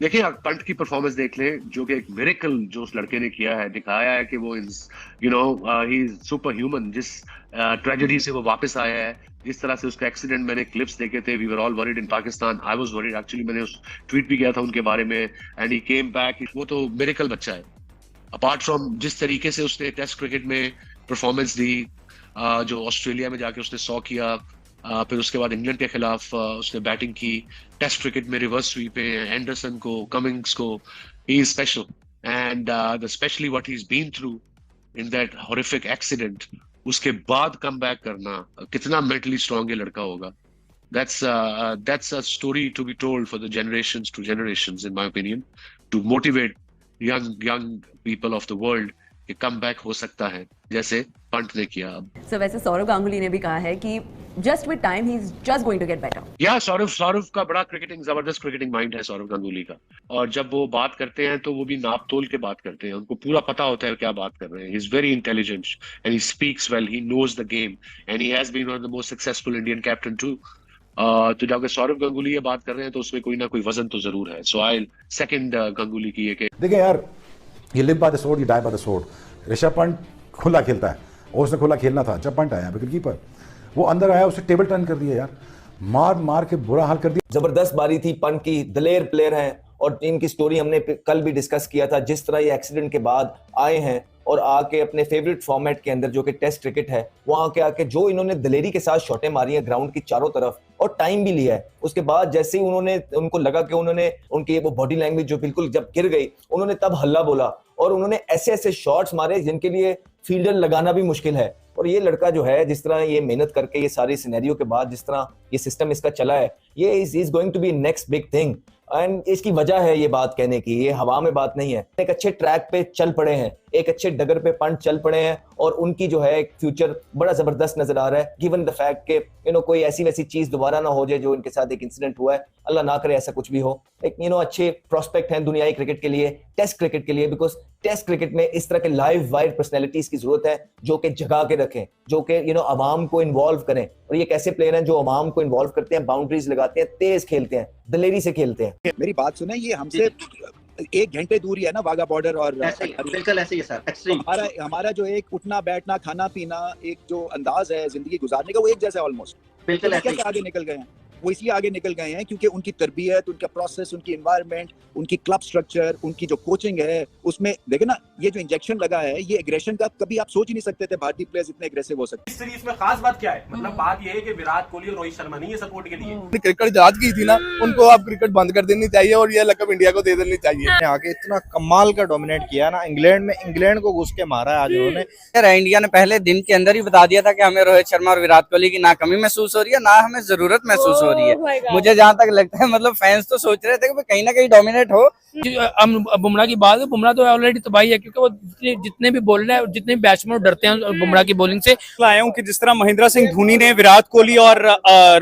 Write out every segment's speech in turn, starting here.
देखिए, आप पंत की परफॉर्मेंस देख लें, जो कि एक मिरेकल जो उस लड़के ने किया है, दिखाया है कि वो ही इज सुपर ह्यूमन। जिस ट्रेजेडी से वो वापस आया है, जिस तरह से उसका एक्सीडेंट, मैंने क्लिप्स देखे थे, we were all worried in Pakistan, I was worried actually, मैंने उस ट्वीट भी किया था उनके बारे में, एंड ही केम बैक। वो तो मिरेकल बच्चा है। अपार्ट फ्रॉम जिस तरीके से उसने टेस्ट क्रिकेट में परफॉर्मेंस दी, जो ऑस्ट्रेलिया में जाके उसने 100 किया, फिर उसके बाद इंग्लैंड के खिलाफ उसने बैटिंग की, टेस्ट क्रिकेट में रिवर्स स्वीप पे एंडरसन को, कमिंग्स को, he is special. And specially what he is been through in that horrific accident, उसके बाद कम बैक करना, कितना मेंटली स्ट्रांग ये लड़का होगा। That's a story to be told for the generations to generations, in my opinion, to motivate young people of the world कि come back हो सकता है, जैसे पंत ने किया अब। वैसे सौरव गांगुली ने भी कहा है कि just with time he is just going to get better. या सौरव सौरव का बड़ा जबरदस्त क्रिकेटिंग माइंड है सौरव गांगुली का। और जब वो बात करते हैं तो वो भी नाप तोल के बात करते हैं, उनको पूरा पता होता है क्या बात कर रहे हैं। He is very intelligent and he speaks well, he knows the game, and he has been one of the most successful Indian captain too. तो जब सौरव गांगुली ये बात कर रहे हैं तो उसमें कोई ना कोई वजन तो जरूर है। सो आई सेकंड गांगुली की ये। देखिए यार, ये लिव बाय द स्वॉर्ड, ये die by the sword. Rishabh Pant खुला खेलता है और उसने खुला खेलना था। जब पंत आया विकेट कीपर, वो अंदर आया, उसे टेबल टर्न कर दिया यार, मार मार के बुरा हाल कर दिया। जबरदस्त बारी थी पंत की, दलेर प्लेयर हैं और टीम की स्टोरी हमने कल भी डिस्कस किया था। जिस तरह ये एक्सीडेंट के बाद आए हैं और आके अपने फेवरेट फॉर्मेट के अंदर जो कि टेस्ट क्रिकेट है, वहां के आके जो इन्होंने दलेरी के साथ शॉटें मारी हैं ग्राउंड की चारों तरफ, और टाइम भी लिया है। उसके बाद जैसे ही उनको लगा कि उनकी वो बॉडी लैंग्वेज जो बिल्कुल जब गिर गई, उन्होंने तब हल्ला बोला और उन्होंने ऐसे ऐसे शॉट्स मारे जिनके लिए फील्डर लगाना भी मुश्किल है। और ये लड़का जो है, जिस तरह ये मेहनत करके ये सारे सिनेरियो के बाद जिस तरह ये सिस्टम इसका चला है, ये is going to be next big thing. And इसकी वजह है ये बात कहने की, ये हवा में बात नहीं है। एक अच्छे ट्रैक पे चल पड़े हैं, एक अच्छे डगर पे पंट चल पड़े हैं और उनकी जो है एक फ्यूचर बड़ा जबरदस्त नजर आ रहा है, गिवन द फैक्ट के कोई ऐसी वैसी चीज दोबारा ना हो जाए जो इनके साथ एक इंसिडेंट हुआ है। अल्लाह ना करे ऐसा कुछ भी हो। एक अच्छे प्रोस्पेक्ट हैं दुनियाई क्रिकेट के लिए, टेस्ट क्रिकेट के लिए, बिकॉज टेस्ट क्रिकेट में इस तरह के लाइव वाइड पर्सनैलिटीज की जरूरत है जो कि जगा के रखें, जो कि अवाम को इन्वॉल्व करें। और ये कैसे प्लेयर हैं जो अवाम को इन्वॉल्व करते हैं, बाउंड्रीज लगाते हैं, तेज खेलते हैं, दलेरी से खेलते हैं। मेरी बात सुने, ये हमसे 1 घंटे दूर ही है ना वाघा बॉर्डर। और बिल्कुल ऐसे ही सर, एक्सट्रीम। हमारा जो एक उठना बैठना खाना पीना एक जो अंदाज है जिंदगी गुजारने का, वो एक जैसा है ऑलमोस्ट। बिल्कुल ऐसे कैसे आगे निकल गए हैं वो, इसलिए आगे निकल गए हैं क्योंकि उनकी तरबियत, उनका प्रोसेस, उनकी एनवायरनमेंट, उनकी क्लब स्ट्रक्चर, उनकी जो कोचिंग है, उसमें देखे ना ये जो इंजेक्शन लगा है, ये एग्रेशन का कभी आप सोच ही नहीं सकते थे भारतीय प्लेयर्स इतने एग्रेसिव हो सकते। इस सीरीज में खास बात क्या है, मतलब बात ये है कि विराट कोहली और रोहित शर्मा नहीं है सपोर्ट के लिए। क्रिकेट जहाज की थी ना, उनको अब क्रिकेट बंद कर देनी चाहिए और ये लकब इंडिया को दे देनी चाहिए। आगे इतना कमाल का डोमिनेट किया ना इंग्लैंड में, इंग्लैंड को घुस के मारा है आज उन्होंने। इंडिया ने पहले दिन के अंदर ही बता दिया था कि हमें रोहित शर्मा और विराट कोहली की ना कमी महसूस हो रही है, ना हमें जरूरत महसूस हो रही है। मुझे जहाँ तक लगता है, मतलब फैंस तो सोच रहे थे कि कहीं ना कहीं डोमिनेट हो। बुमराह की बात है, बुमराह तो ऑलरेडी तबाही है, क्योंकि वो जितने भी बोल रहे हैं, जितने भी बैट्समैन डरते हैं बुमराह की बॉलिंग से। आया हूँ कि जिस तरह महेंद्र सिंह धोनी ने विराट कोहली और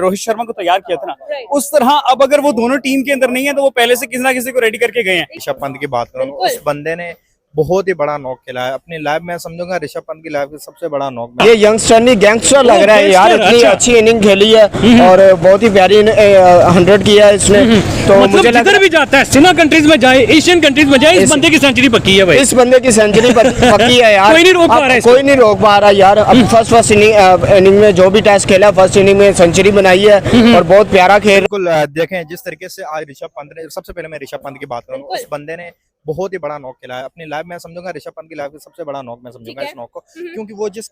रोहित शर्मा को तैयार किया था ना, उस तरह अब अगर वो दोनों टीम के अंदर नहीं है तो वो पहले से किसी ना किसी को रेडी करके गए हैं। ऋषभ पंत की बात करूँ, उस बंदे ने बहुत ही बड़ा नॉक खेला है अपनी लाइफ में। समझूंगा ऋषभ पंत की लाइफ का सबसे बड़ा नॉक। ये यंगस्टर नहीं गैंगस्टर लग रहा है यार, इतनी अच्छी इनिंग खेली है और बहुत ही प्यारी 100 किया है इसने। तो मतलब मुझे जिधर भी जाता है, सिना कंट्रीज में जाए, एशियन कंट्रीज में जाए, इस बंदे की सेंचुरी पक्की है भाई। इस बंदे की सेंचुरी पक्की है यार। कोई नहीं रोक पा रहा है, कोई नहीं रोक पा रहा यार। अब फर्स्ट इनिंग में जो भी टेस्ट खेला, फर्स्ट इनिंग में सेंचुरी बनाई है और बहुत प्यारा खेल। बिल्कुल देखें जिस तरीके से आज ऋषभ पंत ने, सबसे पहले मैं ऋषभ पंत की बात करूँ, उस बंदे ने बहुत ही बड़ा नॉक खेला है अपनी लाइफ में। समझूंगा ऋषभ पंत की लाइफ का सबसे बड़ा नॉक मैं समझूंगा इस नॉक को, क्योंकि वो जिस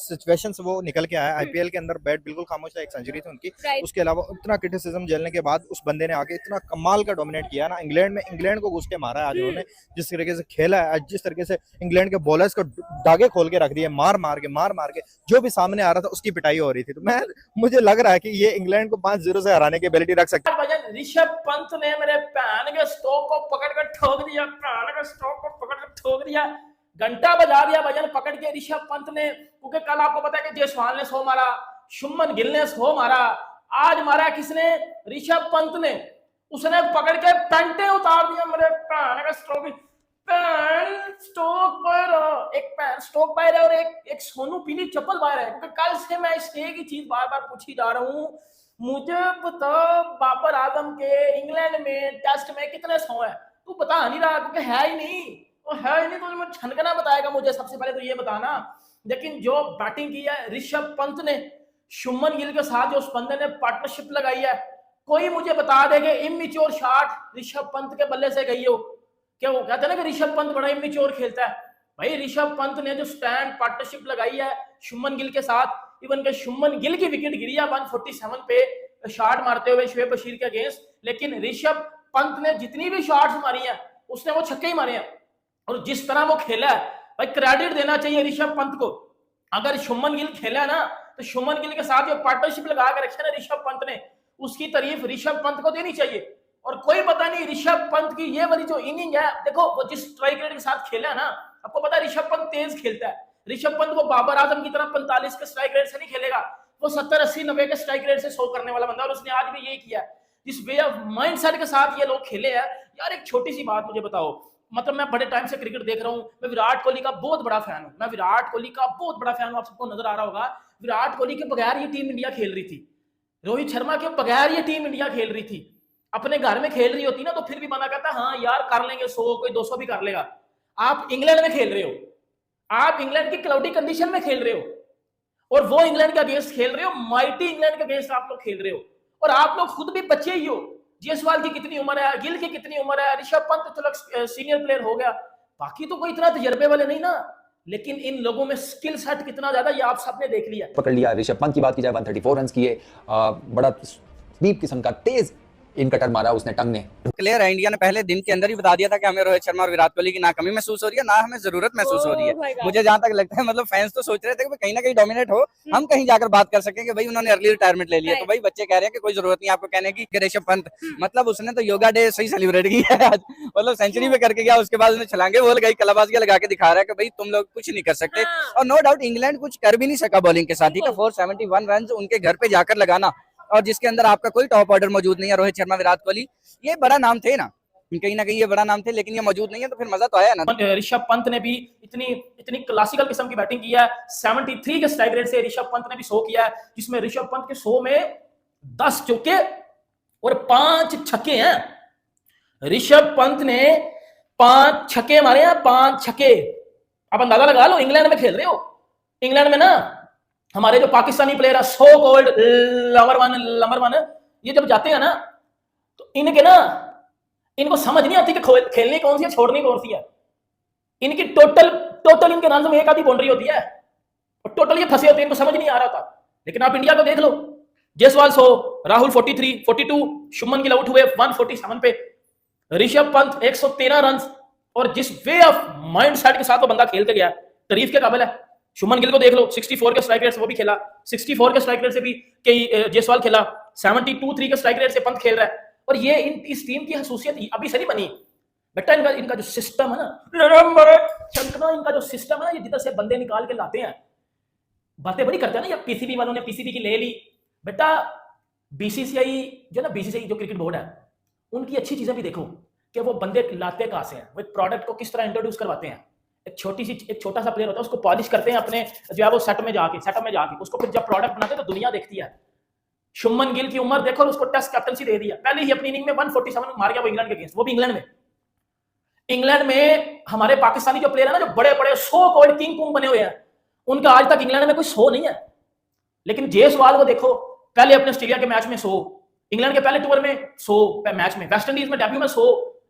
सिचुएशन से वो निकल के आया, आईपीएल के अंदर बैट बिल्कुल खामोश था, एक सेंचुरी थी उनकी। उसके अलावा इतना क्रिटिसिज्म झेलने के बाद उस बंदे ने आके इतना कमाल का डोमिनेट किया ना इंग्लैंड में, इंग्लैंड को घुस के मारा है आज उन्होंने। जिस तरीके से खेला है, जिस तरीके से इंग्लैंड के बॉलर्स को दागे खोल के रख दिए, मार मार के जो भी सामने आ रहा था उसकी पिटाई हो रही थी। तो मुझे लग रहा है कि ये इंग्लैंड को 5-0 से हराने की एबिलिटी रख सकता है। ऋषभ पंत ने मेरे पैन के स्टोक को पकड़ कर ठोक दिया, पैन के स्टोक को पकड़ कर ठोक दिया, घंटा बजा दिया भजन पकड़ के ऋषभ पंत ने। क्योंकि कल आपको पता है कि जयसवाल ने 100 मारा, शुभमन गिल ने 100 मारा, आज मारा किसने? ऋषभ पंत ने। उसने पकड़ के पैंटे उतार दिया मेरे पैन का स्ट्रोक, पैन स्टोक बाहर, एक पैन स्टोक बाहर है और एक सोनू पीली चप्पल बाहर है। क्योंकि कल से मैं इस एक ही चीज बार बार पूछी जा रहा हूँ, मुझे बताओ बाबर आजम के इंग्लैंड में टेस्ट में कितने 100 है? तू बता नहीं रहा क्योंकि है ही नहीं, वो है ही नहीं तो मैं छनकना बताएगा मुझे। सबसे पहले तो ये बताना। लेकिन जो बैटिंग की है ऋषभ पंत ने, शुभमन गिल के साथ जो उस बंदे ने पार्टनरशिप लगाई है, कोई मुझे बता दे कि इमेच्योर शॉट ऋषभ पंत के बल्ले से गई हो। क्या वो कहते हैं ना कि ऋषभ पंत बड़ा इमेच्योर खेलता है? भाई ऋषभ पंत ने जो स्टैंड पार्टनरशिप लगाई है शुभमन गिल के साथ, इवन के शुभमन गिल की विकेट गिरी है 147 पे शॉट मारते हुए शुएब बशीर के अगेंस्ट, लेकिन ऋषभ पंत ने जितनी भी शॉट्स मारी हैं उसने वो छक्के ही मारे हैं। और जिस तरह वो खेला है भाई, क्रेडिट देना चाहिए ऋषभ पंत को। अगर शुभमन गिल खेला है ना तो शुभमन गिल के साथ जो पार्टनरशिप लगा कर रखी है ना ऋषभ पंत ने, उसकी तारीफ ऋषभ पंत को देनी चाहिए। और कोई पता नहीं ऋषभ पंत की ये वाली जो इनिंग है, देखो वो जिस स्ट्राइक रेट के साथ खेला है ना, आपको पता है ऋषभ पंत तेज खेलता है। ऋषभ पंत वो बाबर आजम की तरह 45 के स्ट्राइक रेट से नहीं खेलेगा, वो 70 80 90 के स्ट्राइक रेट से 100 करने वाला बंदा, और उसने आज भी यही किया। जिस वे ऑफ माइंड सेट के साथ ये लोग खेले हैं यार। एक छोटी सी बात मुझे बताओ, मतलब मैं बड़े टाइम से क्रिकेट देख रहा हूँ, मैं विराट कोहली का बहुत बड़ा फैन हूँ, मैं विराट कोहली का बहुत बड़ा फैन हूँ। आप सबको नजर आ रहा होगा विराट कोहली के बगैर ये टीम इंडिया खेल रही थी, रोहित शर्मा के बगैर ये टीम इंडिया खेल रही थी। अपने घर में खेल रही होती ना तो फिर भी बना कहता हाँ यार कर लेंगे 100, कोई 200 भी कर लेगा। आप इंग्लैंड में खेल रहे हो, आप इंग्लैंड की क्लाउडी कंडीशन में खेल रहे हो, और वो इंग्लैंड के अगेंस्ट खेल रहे हो, माइटी इंग्लैंड के अगेंस्ट आप लोग खेल रहे हो, और आप लोग खुद भी बच्चे ही हो। जायसवाल की कितनी उम्र है, गिल की कितनी उम्र है, ऋषभ पंत चलो सीनियर प्लेयर हो गया, बाकी तो कोई इतना तजर्बे वाले नहीं ना। लेकिन इन लोगों में स्किल सेट कितना ज्यादा ये आप सबने देख लिया। पकड़ लिया। ऋषभ पंत की बात की जाए 134 रन किए, बड़ा स्वीप किस्म का तेज इनकटर मारा उसने टंग ने। क्लियर है, इंडिया ने पहले दिन के अंदर ही बता दिया था कि हमें रोहित शर्मा और विराट कोहली की ना कमी महसूस हो रही है ना हमें जरूरत महसूस हो रही है। मुझे जहां तक लगता है मतलब फैंस तो सोच रहे थे कि कहीं ना कहीं डोमिनेट हो, हम कहीं जाकर बात कर सकें कि भाई उन्होंने अर्ली रिटायरमेंट ले लिया। तो भाई बच्चे कह रहे हैं कि कोई जरूरत नहीं आपको कहने की। ऋषभ पंत मतलब उसने तो योगा डे सही सेलिब्रेट किया है आज, मतलब सेंचुरी में करके गया, उसके बाद उसने छलांगे वो लगाई, कलाबाजियां लगा के दिखा रहा है कि भाई तुम लोग कुछ नहीं कर सकते। और नो डाउट इंग्लैंड कुछ कर भी नहीं सका बॉलिंग के साथ, ठीक है 471 रन उनके घर पे जाकर लगाना, और जिसके अंदर आपका कोई टॉप ऑर्डर मौजूद नहीं है। रोहित शर्मा विराट कोहली ये बड़ा नाम थे ना, कहीं ना कहीं ये बड़ा नाम थे, लेकिन ये मौजूद नहीं है तो फिर मजा तो आया ना। ऋषभ पंत ने भी इतनी क्लासिकल किस्म की बैटिंग की है, 73 के स्ट्राइक रेट से ऋषभ पंत ने भी 100 किया है, जिसमें ऋषभ पंत के 100 में 10 चौके और 5 छक्के हैं। ऋषभ पंत ने 5 छक्के मारे हैं, 5 छक्के। आप अंदाजा लगा लो, इंग्लैंड में खेल रहे हो, इंग्लैंड में ना हमारे जो पाकिस्तानी प्लेयर है सो कॉल्ड नंबर वन, ये जब जाते हैं ना तो इनको समझ नहीं आती कि खेलनी कौन सी है छोड़नी कौन सी है। इनकी टोटल इनके रन में एक आधी बाउंड्री होती है और टोटल ये फंसे होते हैं, इनको समझ नहीं आ रहा था। लेकिन आप इंडिया को देख लो, जायसवाल 100, राहुल 43, 42, शुभमन गिल आउट हुए 147 पे, ऋषभ पंत 113 रन, और जिस वे ऑफ माइंड सेट के साथ वो बंदा खेल के गया तारीफ के काबिल है। शुभमन गिल को देख लो, 64 के स्ट्राइक रेट से वो भी खेला, 64 के स्ट्राइक रेट से भी जायसवाल खेला, 72 के स्ट्राइक रेट से पंत खेल रहा है। और ये इस टीम की खसूसियत अभी से नहीं बनी बेटा, इनका जो सिस्टम है ना, इनका जो सिस्टम है ना, ये जिधर से बंदे निकाल के लाते हैं, बातें बड़ी करते हैं ना। ये पीसीबी वालों ने पीसीबी की ले ली बेटा, बीसीसीआई जो क्रिकेट बोर्ड है, उनकी अच्छी चीजें भी देखो कि वो बंदे लाते कहां से हैं, वो एक प्रोडक्ट को किस तरह इंट्रोड्यूस करवाते हैं। एक छोटा सा प्लेयर होता है, उसको पॉलिश करते हैं अपने जो है वो सेटअप में जाके उसको फिर जब प्रोडक्ट बनाते हैं तो दुनिया देखती है। शुभमन गिल की उम्र देखो, उसको टेस्ट कैप्टनसी दे दिया, पहले ही अपनी इनिंग में 147 मार गया वो इंग्लैंड के अगेंस्ट, वो भी इंग्लैंड में हमारे पाकिस्तानी जो प्लेयर है ना, जो बड़े बड़े सो कॉल्ड किंग कुंग बने हुए हैं, उनका आज तक इंग्लैंड में कोई 100 नहीं है। लेकिन जायसवाल को देखो, पहले अपने ऑस्ट्रेलिया के मैच में 100, इंग्लैंड के पहले टूर में 100 मैच में, वेस्ट इंडीज में डेब्यू में 100,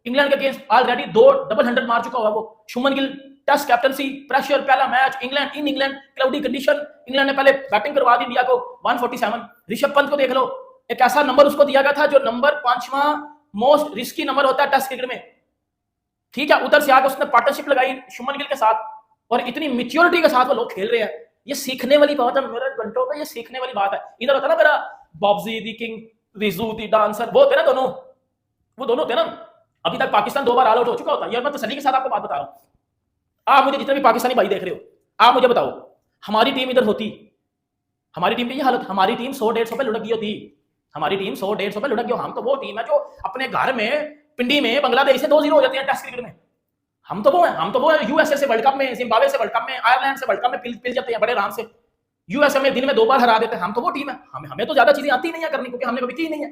इंग्लैंड के अगेंस्ट ऑलरेडी 2 डबल 100 मार चुका हुआ वो। Shubman Gill test captaincy, pressure, पहला match England cloudy condition, England ने पहले बैटिंग करवा दी इंडिया को 147। ऋषभ पंत को देख लो, एक ऐसा नंबर उसको दिया गया था जो नंबर 5वां मोस्ट रिस्की नंबर होता है टेस्ट क्रिकेट में, ठीक है। उधर से आकर उसने पार्टनरशिप लगाई शुभमन गिल के साथ, और इतनी मैच्योरिटी के साथ वो लोग खेल रहे हैं। ये सीखने वाली बात है मेरे घंटों का, ये सीखने वाली बात है। इधर होता ना मेरा बॉब्जी दी किंग, रिजू दी डांसर, वो होते ना दोनों, वो दोनों होते ना। अभी तक पाकिस्तान 2 बार ऑल आउट हो चुका होता है। यार मैं तसल्ली के साथ आपको बात बता रहा हूं, आप मुझे जितने भी पाकिस्तानी भाई देख रहे हो, आप मुझे बताओ, हमारी टीम इधर होती, हमारी टीम की ये हालत, हमारी टीम 100-150 पे लुढ़क गई होती, हमारी टीम 100-150 पे लुढ़क गई। हम तो वो टीम है जो अपने घर में पिंडी में बांग्लादेश से 2-0 हो जाती है टेस्ट क्रिकेट में। हम तो वो है यूएसए से वर्ल्ड कप में, जिम्बाब्वे से वर्ल्ड कप में, आयरलैंड से वर्ल्ड कप में पिल जाते हैं बड़े आराम से। यूएस हमें दिन में 2 बार हरा देते हैं, हम तो वो टीम है, हमें तो ज्यादा चीजें आती नहीं है करनी, क्योंकि हमने कभी की नहीं है।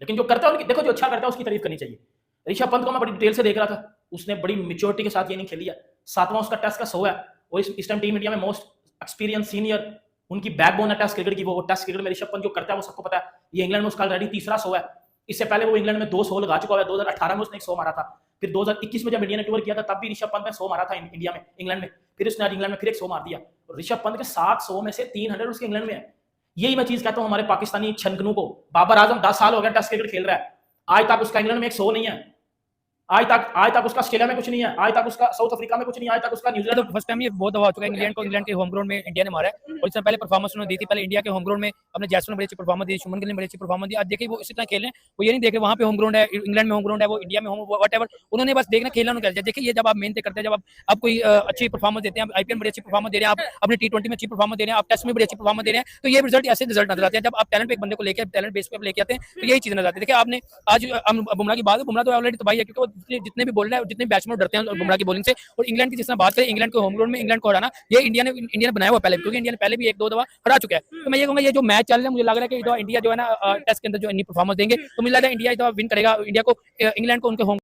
लेकिन जो करता है उनकी देखो, जो अच्छा करता है उसकी तारीफ करनी चाहिए। ऋषभ पंत को मैं बड़ी डिटेल से देख रहा था, उसने बड़ी मेच्योरिटी के साथ ये नहीं खेली है। 7वां उसका टेस्ट का 100 है, और इस टाइम टीम इंडिया में मोस्ट एक्सपीरियंस सीनियर उनकी बैकबोन है टेस्ट क्रिकेट की। वो टेस्ट क्रिकेट में ऋषभ पंत जो करता है वो सबको पता है। ये इंग्लैंड में उसका ऑलरेडी तीसरा 100 है। इससे पहले वो इंग्लैंड में 2 100 लगा चुका है। 2018 में उसने 100 मारा था, फिर 2021 में जब इंडिया ने टूर किया था तब भी ऋषभ पंत ने 100 मारा था इंडिया में, इंग्लैंड में। फिर उसने आज इंग्लैंड में फिर एक 100 मार दिया। ऋषभ पंत के 700 में से 300 उसके इंग्लैंड में है। यही मैं चीज कहता हूँ हमारे पाकिस्तानी छनकनू को। बाबर आजम 10 साल हो गया टेस्ट क्रिकेट खेल रहा है, आज तक उसका इंग्लैंड में एक 100 नहीं है। आज तक उसका ऑस्ट्रेलिया में कुछ नहीं है, आज तक उसका साउथ अफ्रीका में कुछ नहीं है, आज तक उसका न्यूजीलैंड। तो फर्स्ट टाइम ये बहुत दफा हो चुका है इंग्लैंड को, इंग्लैंड के होम ग्राउंड में इंडिया ने मारा है। और इससे पहले परफॉर्मेंस उन्होंने दी थी, पहले इंडिया के होम ग्राउंड में अपने जैसमिन ने बड़ी अच्छी परफॉर्मेंस दी, शुभमन गिल ने बड़ी अच्छी परफॉर्मेंस दी। आज देखिए वो इसी तरह खेल रहे हैं, वो ये नहीं देख रहे वहाँ पे होम ग्राउंड है, इंग्लैंड में होम ग्राउंड है, वो इंडिया में होम व्हाटएवर, उन्होंने बस देखना खेलना उन्होंने खेलना। देखिए ये जब आप मेहनत करते हैं, जब आप कोई अच्छी परफॉर्मेंस देते हैं, आईपीएल में बड़ी अच्छी परफॉर्मेंस दे रहे हैं, आप अपनी T20 में अच्छी परफॉर्मेंस दे रहे हैं, आप टेस्ट में बड़ी अच्छी परफॉर्मेंस दे रहे हैं, तो ये रिजल्ट ऐसे रिजल्ट नजर आते हैं। जब आप टैलेंट पे एक बंदे को लेकर टैलेंट बेस पे लेके आते हैं तो यही चीज नजर आती है। देखिए आपने आज बुमराह की बात है, बुमराह तो ऑलरेडी तबाही है, क्योंकि वो जितने भी बोल रहे हैं, जितने बैट्समैन डरते हैं बुमराह की बॉलिंग से। और इंग्लैंड की जिस तरह बात करें, इंग्लैंड के होम ग्राउंड में इंग्लैंड को हराना, ये इंडिया ने बनाया हुआ पहले, क्योंकि इंडिया ने पहले भी 1-2 दफा हरा चुका है। तो मैं ये कहूंगा ये जो मैच चल रहा है, मुझे लग रहा है कि इंडिया जो है ना टेस्ट के अंदर जो इतनी परफॉर्मेंस देंगे, तो मुझे लग रहा है इंडिया विन करेगा, इंडिया को इंग्लैंड को उनके होम